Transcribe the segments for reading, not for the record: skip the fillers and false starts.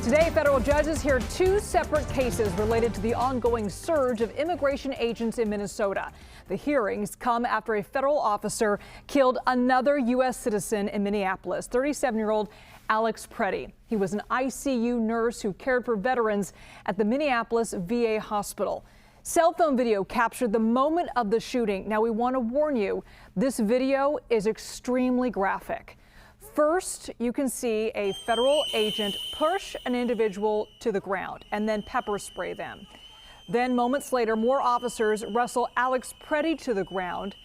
Today, federal judges hear two separate cases related to the ongoing surge of immigration agents in Minnesota. The hearings come after a federal officer killed another U.S. citizen in Minneapolis, 37-year-old Alex Pretti. He was an ICU nurse who cared for veterans at the Minneapolis VA hospital. Cell phone video captured the moment of the shooting. Now, we want to warn you, this video is extremely graphic. First, you can see a federal agent push an individual to the ground and then pepper spray them. Then moments later, more officers wrestle Alex Pretti to the ground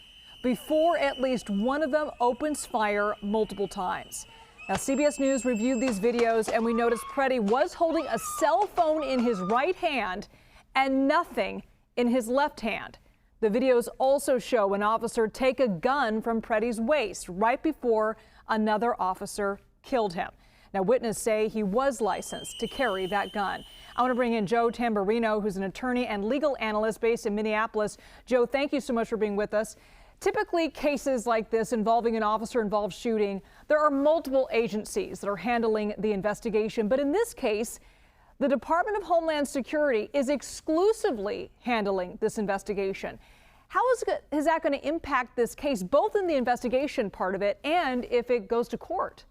before at least one of them opens fire multiple times. Now, CBS News reviewed these videos and we noticed Pretti was holding a cell phone in his right hand and nothing in his left hand. The videos also show an officer take a gun from Pretti's waist right before another officer killed him. Now, witnesses say he was licensed to carry that gun. I want to bring in Joe Tamburino, who's an attorney and legal analyst based in Minneapolis. Joe, thank you so much for being with us. Typically, cases like this involving an officer-involved shooting, there are multiple agencies that are handling the investigation. But in this case, the Department of Homeland Security is exclusively handling this investigation. How is that going to impact this case, both in the investigation part of it and if it goes to court?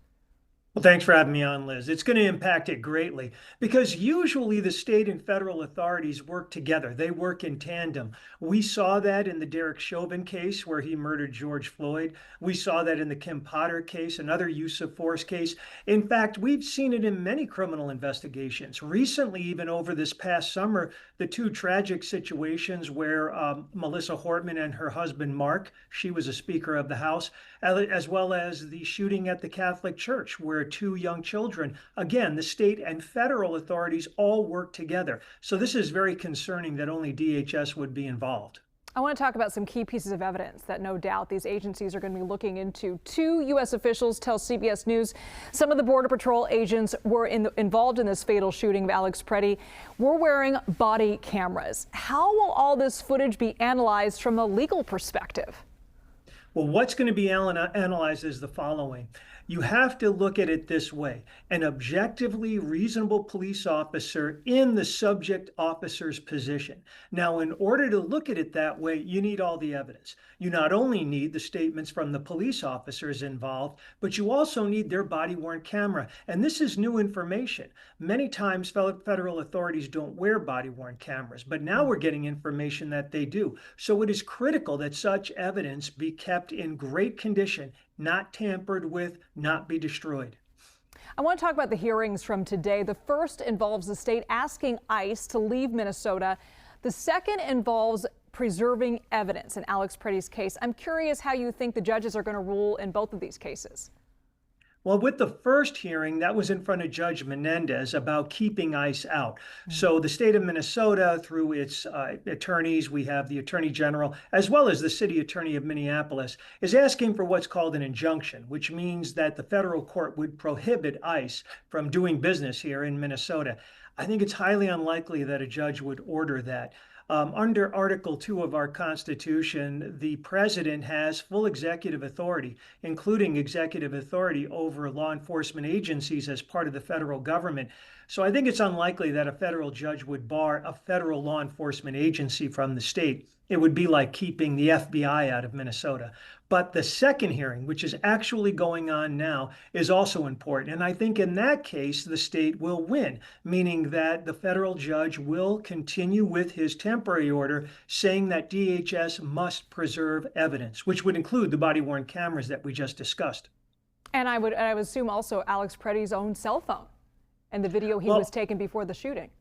Well, thanks for having me on, Liz. It's going to impact it greatly because usually the state and federal authorities work together. They work in tandem. We saw that in the Derek Chauvin case where he murdered George Floyd. We saw that in the Kim Potter case, another use of force case. In fact, we've seen it in many criminal investigations. Recently, even over this past summer, the two tragic situations where Melissa Hortman and her husband, Mark, she was a Speaker of the House, as well as the shooting at the Catholic Church where two young children, again, the state and federal authorities all work together. So this is very concerning that only DHS would be involved. I want to talk about some key pieces of evidence that no doubt these agencies are going to be looking into. Two U.S. officials tell CBS News some of the Border Patrol agents were involved in this fatal shooting of Alex Pretti were wearing body cameras. How will all this footage be analyzed from a legal perspective? Well, what's going to be analyzed is the following. You have to look at it this way. An objectively reasonable police officer in the subject officer's position. Now, in order to look at it that way, you need all the evidence. You not only need the statements from the police officers involved, but you also need their body-worn camera. And this is new information. Many times, federal authorities don't wear body-worn cameras, but now we're getting information that they do. So it is critical that such evidence be kept in great condition, not tampered with, not be destroyed. I want to talk about the hearings from today. The first involves the state asking ICE to leave Minnesota. The second involves preserving evidence in Alex Pretti's case. I'm curious how you think the judges are going to rule in both of these cases. Well, with the first hearing, that was in front of Judge Menendez about keeping ICE out. So the state of Minnesota, through its attorneys, we have the Attorney General, as well as the City Attorney of Minneapolis, is asking for what's called an injunction, which means that the federal court would prohibit ICE from doing business here in Minnesota. I think it's highly unlikely that a judge would order that. Under Article 2 of our Constitution, the president has full executive authority, including executive authority over law enforcement agencies as part of the federal government. So I think it's unlikely that a federal judge would bar a federal law enforcement agency from the state. It would be like keeping the FBI out of Minnesota. But the second hearing, which is actually going on now, is also important. And I think in that case, the state will win, meaning that the federal judge will continue with his temporary order saying that DHS must preserve evidence, which would include the body-worn cameras that we just discussed. And I would assume also Alex Pretti's own cell phone and the video he was taken before the shooting.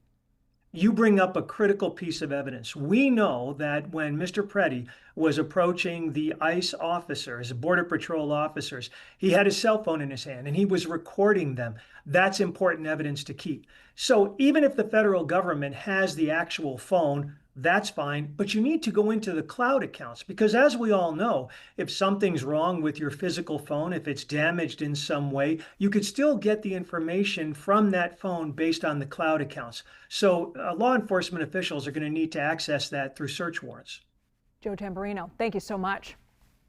You bring up a critical piece of evidence. We know that when Mr. Pretti was approaching the ICE officers, Border Patrol officers, he had his cell phone in his hand and he was recording them. That's important evidence to keep. So even if the federal government has the actual phone, that's fine, but you need to go into the cloud accounts because as we all know, if something's wrong with your physical phone, if it's damaged in some way, you could still get the information from that phone based on the cloud accounts. So law enforcement officials are going to need to access that through search warrants. Joe Tamburino, thank you so much.